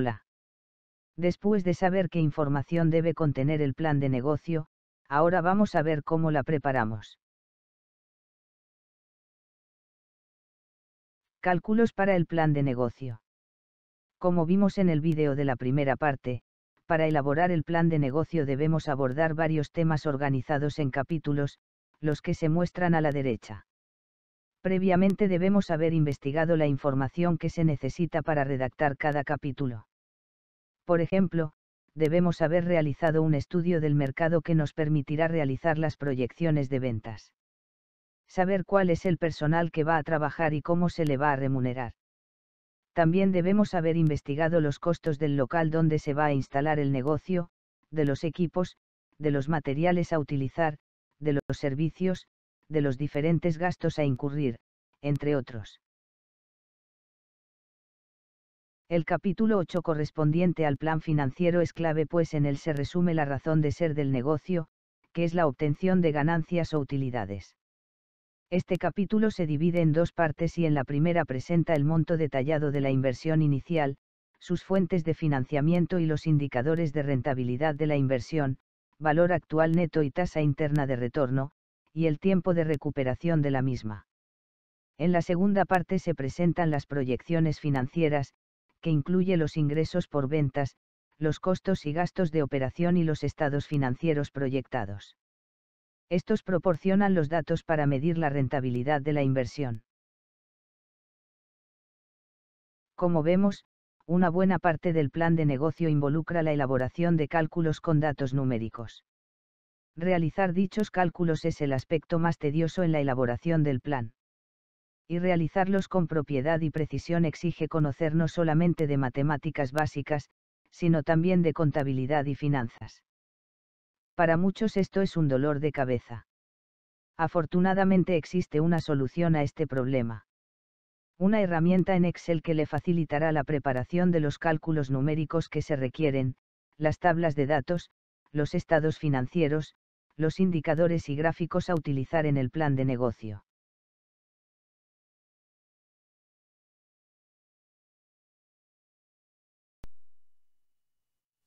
Hola. Después de saber qué información debe contener el plan de negocio, ahora vamos a ver cómo la preparamos. Cálculos para el plan de negocio. Como vimos en el vídeo de la primera parte, para elaborar el plan de negocio debemos abordar varios temas organizados en capítulos, los que se muestran a la derecha. Previamente debemos haber investigado la información que se necesita para redactar cada capítulo. Por ejemplo, debemos haber realizado un estudio del mercado que nos permitirá realizar las proyecciones de ventas. Saber cuál es el personal que va a trabajar y cómo se le va a remunerar. También debemos haber investigado los costos del local donde se va a instalar el negocio, de los equipos, de los materiales a utilizar, de los servicios, de los diferentes gastos a incurrir, entre otros. El capítulo 8 correspondiente al plan financiero es clave, pues en él se resume la razón de ser del negocio, que es la obtención de ganancias o utilidades. Este capítulo se divide en dos partes y en la primera presenta el monto detallado de la inversión inicial, sus fuentes de financiamiento y los indicadores de rentabilidad de la inversión, valor actual neto y tasa interna de retorno, y el tiempo de recuperación de la misma. En la segunda parte se presentan las proyecciones financieras, que incluye los ingresos por ventas, los costos y gastos de operación y los estados financieros proyectados. Estos proporcionan los datos para medir la rentabilidad de la inversión. Como vemos, una buena parte del plan de negocio involucra la elaboración de cálculos con datos numéricos. Realizar dichos cálculos es el aspecto más tedioso en la elaboración del plan. Y realizarlos con propiedad y precisión exige conocer no solamente de matemáticas básicas, sino también de contabilidad y finanzas. Para muchos esto es un dolor de cabeza. Afortunadamente existe una solución a este problema. Una herramienta en Excel que le facilitará la preparación de los cálculos numéricos que se requieren, las tablas de datos, los estados financieros, los indicadores y gráficos a utilizar en el plan de negocio.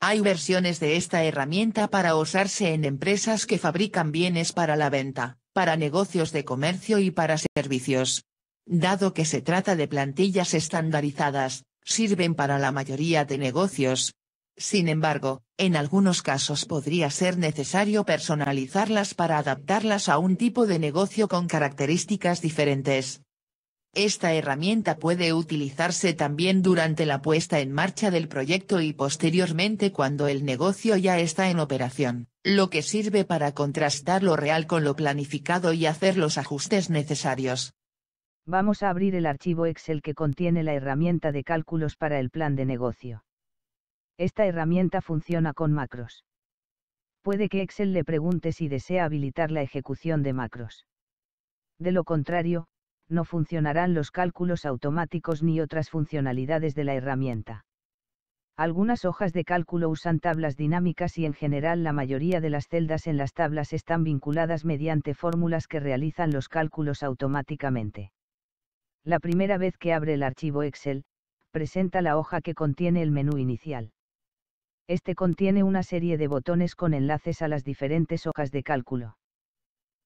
Hay versiones de esta herramienta para usarse en empresas que fabrican bienes para la venta, para negocios de comercio y para servicios. Dado que se trata de plantillas estandarizadas, sirven para la mayoría de negocios. Sin embargo, en algunos casos podría ser necesario personalizarlas para adaptarlas a un tipo de negocio con características diferentes. Esta herramienta puede utilizarse también durante la puesta en marcha del proyecto y posteriormente cuando el negocio ya está en operación, lo que sirve para contrastar lo real con lo planificado y hacer los ajustes necesarios. Vamos a abrir el archivo Excel que contiene la herramienta de cálculos para el plan de negocio. Esta herramienta funciona con macros. Puede que Excel le pregunte si desea habilitar la ejecución de macros. De lo contrario, no funcionarán los cálculos automáticos ni otras funcionalidades de la herramienta. Algunas hojas de cálculo usan tablas dinámicas y en general la mayoría de las celdas en las tablas están vinculadas mediante fórmulas que realizan los cálculos automáticamente. La primera vez que abre el archivo Excel, presenta la hoja que contiene el menú inicial. Este contiene una serie de botones con enlaces a las diferentes hojas de cálculo.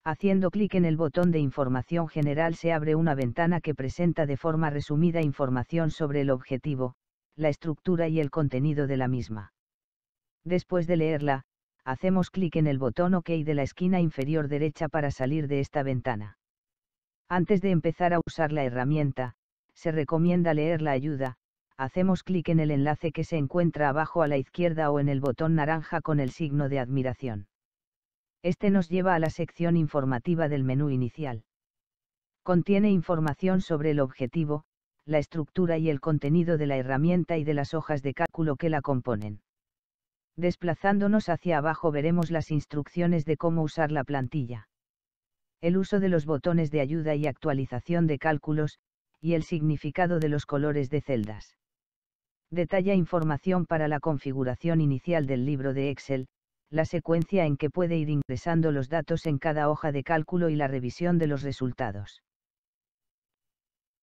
Haciendo clic en el botón de información general se abre una ventana que presenta de forma resumida información sobre el objetivo, la estructura y el contenido de la misma. Después de leerla, hacemos clic en el botón OK de la esquina inferior derecha para salir de esta ventana. Antes de empezar a usar la herramienta, se recomienda leer la ayuda, hacemos clic en el enlace que se encuentra abajo a la izquierda o en el botón naranja con el signo de admiración. Este nos lleva a la sección informativa del menú inicial. Contiene información sobre el objetivo, la estructura y el contenido de la herramienta y de las hojas de cálculo que la componen. Desplazándonos hacia abajo veremos las instrucciones de cómo usar la plantilla. El uso de los botones de ayuda y actualización de cálculos, y el significado de los colores de celdas. Detalla información para la configuración inicial del libro de Excel, la secuencia en que puede ir ingresando los datos en cada hoja de cálculo y la revisión de los resultados.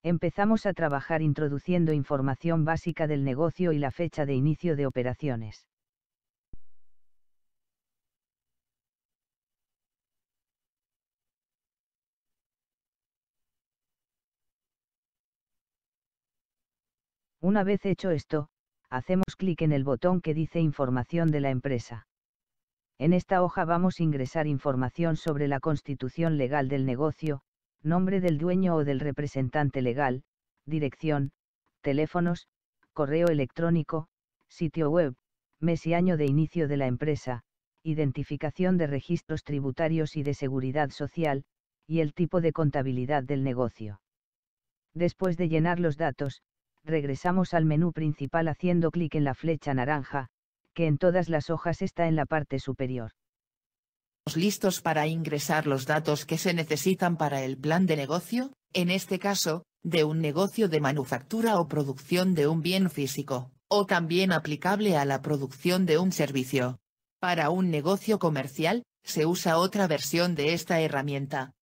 Empezamos a trabajar introduciendo información básica del negocio y la fecha de inicio de operaciones. Una vez hecho esto, hacemos clic en el botón que dice Información de la empresa. En esta hoja vamos a ingresar información sobre la constitución legal del negocio, nombre del dueño o del representante legal, dirección, teléfonos, correo electrónico, sitio web, mes y año de inicio de la empresa, identificación de registros tributarios y de seguridad social, y el tipo de contabilidad del negocio. Después de llenar los datos, regresamos al menú principal haciendo clic en la flecha naranja, que en todas las hojas está en la parte superior. ¿Listos para ingresar los datos que se necesitan para el plan de negocio, en este caso, de un negocio de manufactura o producción de un bien físico, o también aplicable a la producción de un servicio? Para un negocio comercial, se usa otra versión de esta herramienta.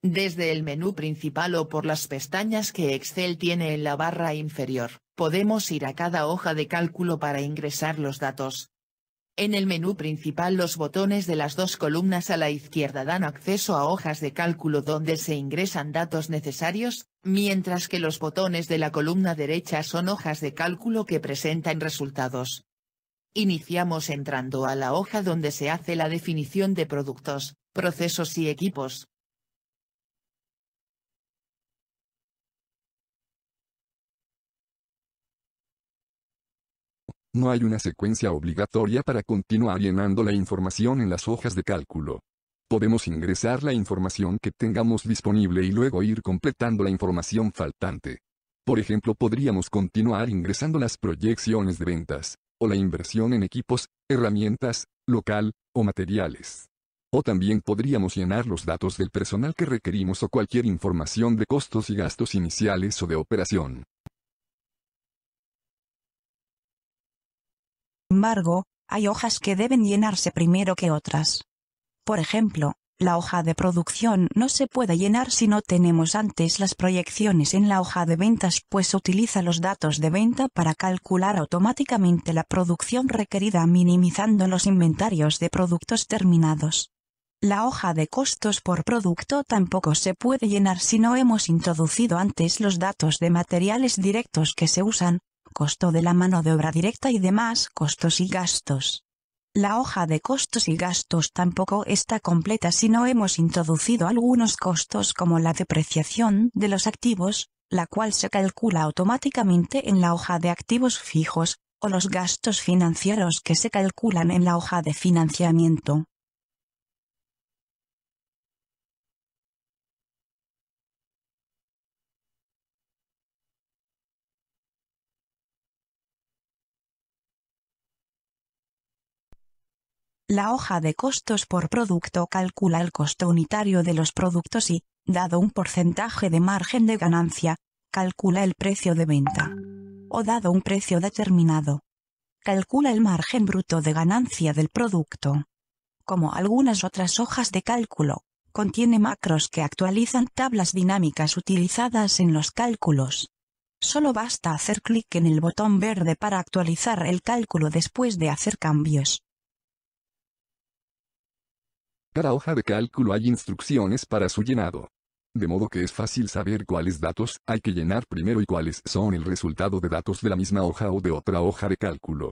Desde el menú principal o por las pestañas que Excel tiene en la barra inferior, podemos ir a cada hoja de cálculo para ingresar los datos. En el menú principal los botones de las dos columnas a la izquierda dan acceso a hojas de cálculo donde se ingresan datos necesarios, mientras que los botones de la columna derecha son hojas de cálculo que presentan resultados. Iniciamos entrando a la hoja donde se hace la definición de productos, procesos y equipos. No hay una secuencia obligatoria para continuar llenando la información en las hojas de cálculo. Podemos ingresar la información que tengamos disponible y luego ir completando la información faltante. Por ejemplo, podríamos continuar ingresando las proyecciones de ventas, o la inversión en equipos, herramientas, local, o materiales. O también podríamos llenar los datos del personal que requerimos o cualquier información de costos y gastos iniciales o de operación. Sin embargo, hay hojas que deben llenarse primero que otras. Por ejemplo, la hoja de producción no se puede llenar si no tenemos antes las proyecciones en la hoja de ventas, pues utiliza los datos de venta para calcular automáticamente la producción requerida, minimizando los inventarios de productos terminados. La hoja de costos por producto tampoco se puede llenar si no hemos introducido antes los datos de materiales directos que se usan, costo de la mano de obra directa y demás costos y gastos. La hoja de costos y gastos tampoco está completa si no hemos introducido algunos costos como la depreciación de los activos, la cual se calcula automáticamente en la hoja de activos fijos, o los gastos financieros que se calculan en la hoja de financiamiento. La hoja de costos por producto calcula el costo unitario de los productos y, dado un porcentaje de margen de ganancia, calcula el precio de venta. O dado un precio determinado, calcula el margen bruto de ganancia del producto. Como algunas otras hojas de cálculo, contiene macros que actualizan tablas dinámicas utilizadas en los cálculos. Solo basta hacer clic en el botón verde para actualizar el cálculo después de hacer cambios. Cada hoja de cálculo hay instrucciones para su llenado. De modo que es fácil saber cuáles datos hay que llenar primero y cuáles son el resultado de datos de la misma hoja o de otra hoja de cálculo.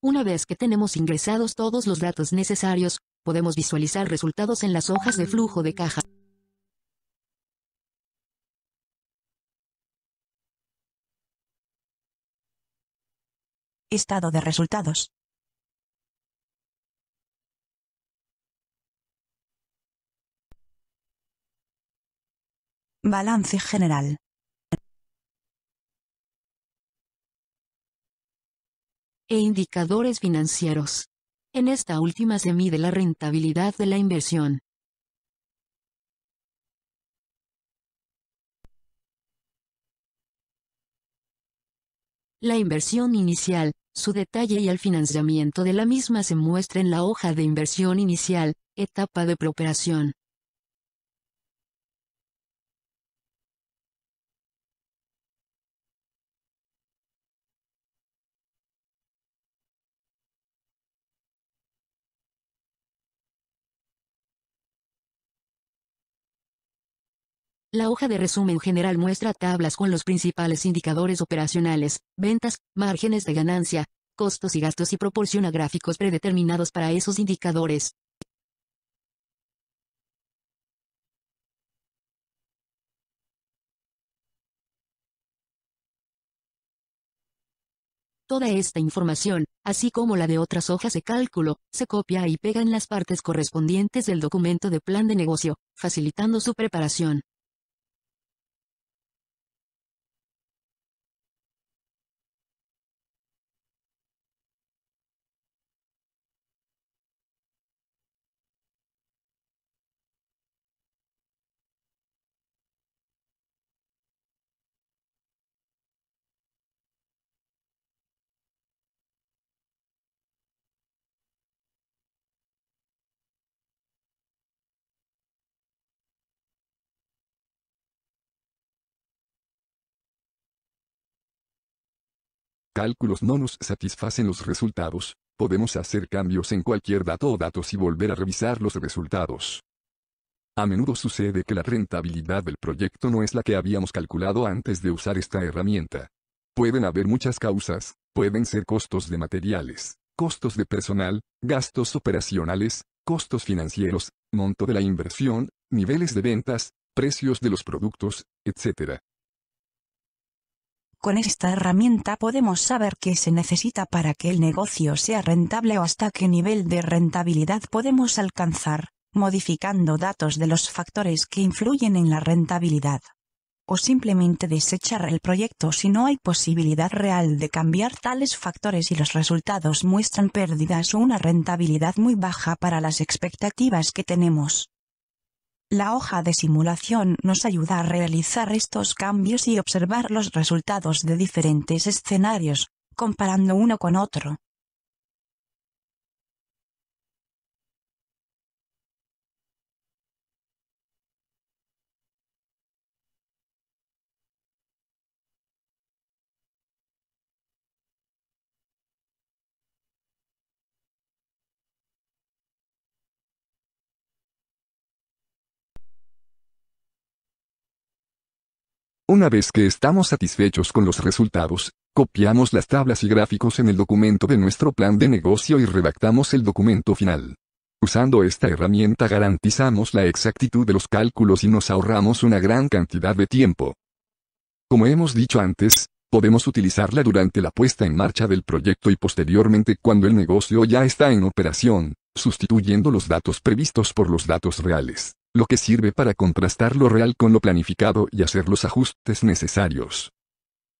Una vez que tenemos ingresados todos los datos necesarios, podemos visualizar resultados en las hojas de flujo de caja. Estado de resultados. Balance general. E indicadores financieros. En esta última se mide la rentabilidad de la inversión. La inversión inicial, Su detalle y el financiamiento de la misma se muestra en la hoja de inversión inicial, etapa de preoperación. La hoja de resumen general muestra tablas con los principales indicadores operacionales, ventas, márgenes de ganancia, costos y gastos y proporciona gráficos predeterminados para esos indicadores. Toda esta información, así como la de otras hojas de cálculo, se copia y pega en las partes correspondientes del documento de plan de negocio, facilitando su preparación. Cálculos no nos satisfacen los resultados, podemos hacer cambios en cualquier dato o datos y volver a revisar los resultados. A menudo sucede que la rentabilidad del proyecto no es la que habíamos calculado antes de usar esta herramienta. Pueden haber muchas causas, pueden ser costos de materiales, costos de personal, gastos operacionales, costos financieros, monto de la inversión, niveles de ventas, precios de los productos, etc. Con esta herramienta podemos saber qué se necesita para que el negocio sea rentable o hasta qué nivel de rentabilidad podemos alcanzar, modificando datos de los factores que influyen en la rentabilidad. O simplemente desechar el proyecto si no hay posibilidad real de cambiar tales factores y los resultados muestran pérdidas o una rentabilidad muy baja para las expectativas que tenemos. La hoja de simulación nos ayuda a realizar estos cambios y observar los resultados de diferentes escenarios, comparando uno con otro. Una vez que estamos satisfechos con los resultados, copiamos las tablas y gráficos en el documento de nuestro plan de negocio y redactamos el documento final. Usando esta herramienta garantizamos la exactitud de los cálculos y nos ahorramos una gran cantidad de tiempo. Como hemos dicho antes, podemos utilizarla durante la puesta en marcha del proyecto y posteriormente cuando el negocio ya está en operación, sustituyendo los datos previstos por los datos reales, lo que sirve para contrastar lo real con lo planificado y hacer los ajustes necesarios.